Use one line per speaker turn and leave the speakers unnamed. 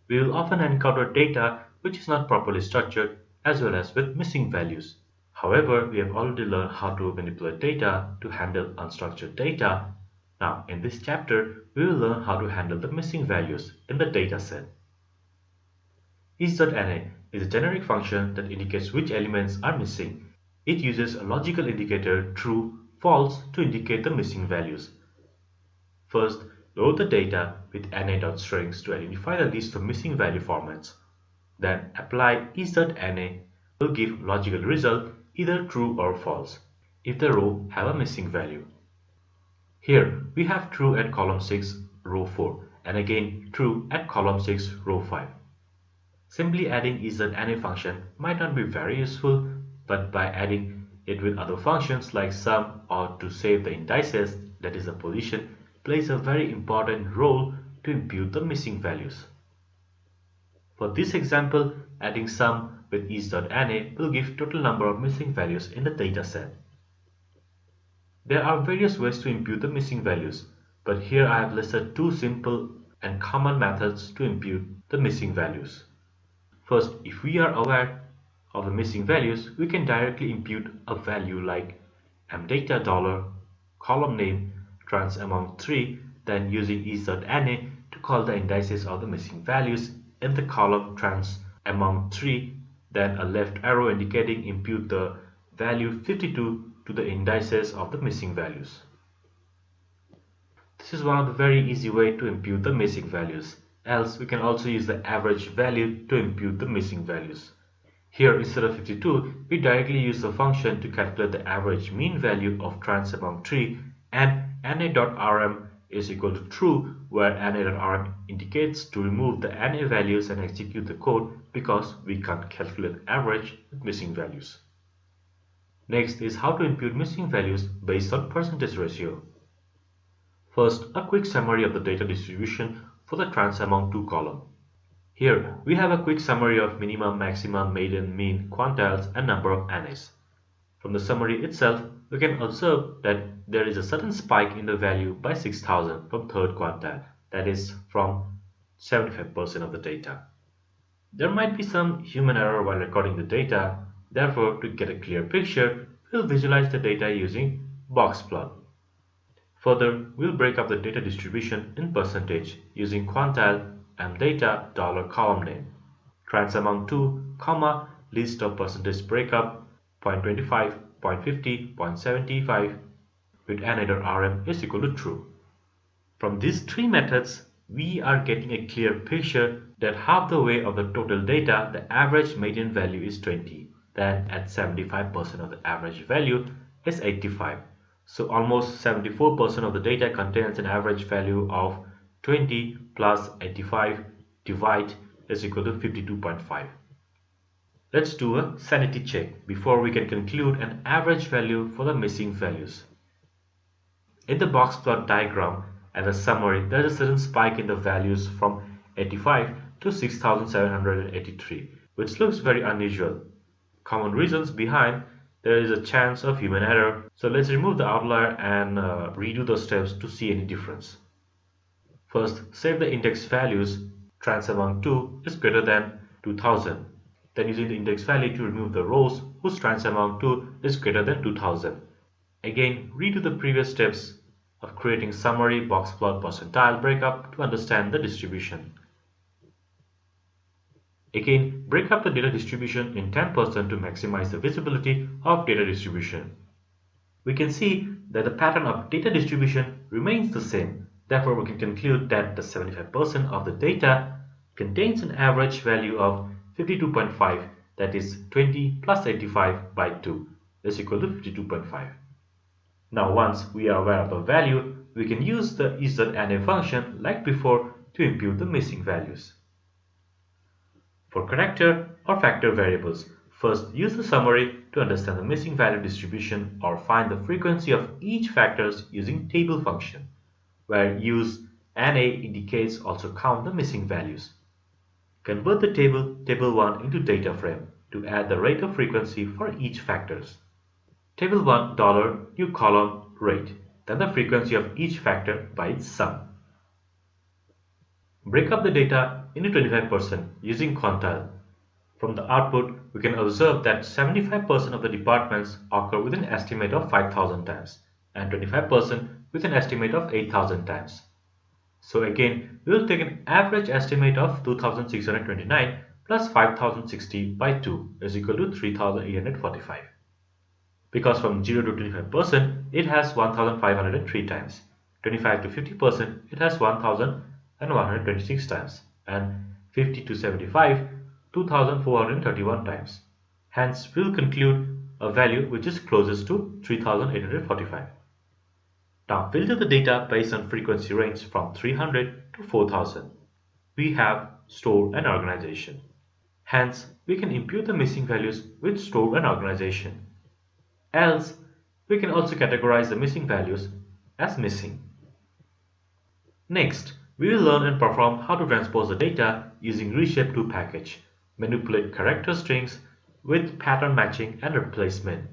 We will often encounter data which is not properly structured as well as with missing values. However, we have already learned how to manipulate data to handle unstructured data. Now, in this chapter, we will learn how to handle the missing values in the dataset. Is.na is a generic function that indicates which elements are missing. It uses a logical indicator true, false to indicate the missing values. First, load the data with na.strings to identify the list of missing value formats. Then apply is.na will give logical result either true or false if the row have a missing value. Here we have true at column 6 row 4 and again true at column 6 row 5. Simply adding is.na function might not be very useful, but by adding it with other functions like sum or to save the indices, that is the position, plays a very important role to impute the missing values. For this example, adding sum with is.na will give total number of missing values in the dataset. There are various ways to impute the missing values, but here I have listed two simple and common methods to impute the missing values. First, if we are aware of the missing values, we can directly impute a value like $, column name, trans among 3, then using is.na to call the indices of the missing values in the column trans among 3, then a left arrow indicating impute the value 52 to the indices of the missing values. This is one of the very easy way to impute the missing values. Else we can also use the average value to impute the missing values. Here instead of 52, we directly use the function to calculate the average mean value of trans among 3 and na.rm is equal to true, where na.rm indicates to remove the na values and execute the code because we can't calculate average with missing values. Next is how to impute missing values based on percentage ratio. First, a quick summary of the data distribution for the trans among 2 column. Here we have a quick summary of minimum, maximum, median, mean, quantiles and number of NAs. From the summary itself, we can observe that there is a sudden spike in the value by 6000 from third quantile, that is from 75% of the data. There might be some human error while recording the data, therefore to get a clear picture, we'll visualize the data using box plot. Further, we'll break up the data distribution in percentage using quantile mdata $column name, trans among 2, comma, list of percentage breakup 0.25, 0.50, 0.75 with na.rm is equal to true. From these three methods, we are getting a clear picture that half the way of the total data, the average median value is 20. Then at 75% of the average value is 85. So almost 74% of the data contains an average value of 20 plus 85 divide is equal to 52.5. Let's do a sanity check before we can conclude an average value for the missing values. In the box plot diagram and the summary, there is a sudden spike in the values from 85 to 6783, which looks very unusual. Common reasons behind there is a chance of human error, so let's remove the outlier and redo the steps to see any difference. First, save the index values. Trans among 2 is greater than 2000. Then using the index value to remove the rows whose trans among 2 is greater than 2000. Again, redo the previous steps of creating summary, box plot, percentile breakup to understand the distribution. Again, break up the data distribution in 10% to maximize the visibility of data distribution. We can see that the pattern of data distribution remains the same. Therefore, we can conclude that the 75% of the data contains an average value of 52.5, that is 20 plus 85 by 2 is equal to 52.5. Now once we are aware of the value, we can use the is.na function like before to impute the missing values. For character or factor variables, first use the summary to understand the missing value distribution or find the frequency of each factors using table function, where use na indicates also count the missing values. Convert the table 1 into data frame to add the rate of frequency for each factors. Table 1 new column rate, then the frequency of each factor by its sum. Break up the data into 25% using quantile. From the output, we can observe that 75% of the departments occur with an estimate of 5,000 times and 25% with an estimate of 8,000 times. So again, we will take an average estimate of 2,629 plus 5,060 by 2 is equal to 3,845. Because from 0 to 25% it has 1,503 times, 25 to 50% it has 1,126 times, and 50 to 75 2,431 times. Hence, we will conclude a value which is closest to 3,845. Now filter the data based on frequency range from 300 to 4,000. We have store and organization. Hence, we can impute the missing values with store and organization. Else, we can also categorize the missing values as missing. Next, we will learn and perform how to transpose the data using Reshape2 package, manipulate character strings with pattern matching and replacement,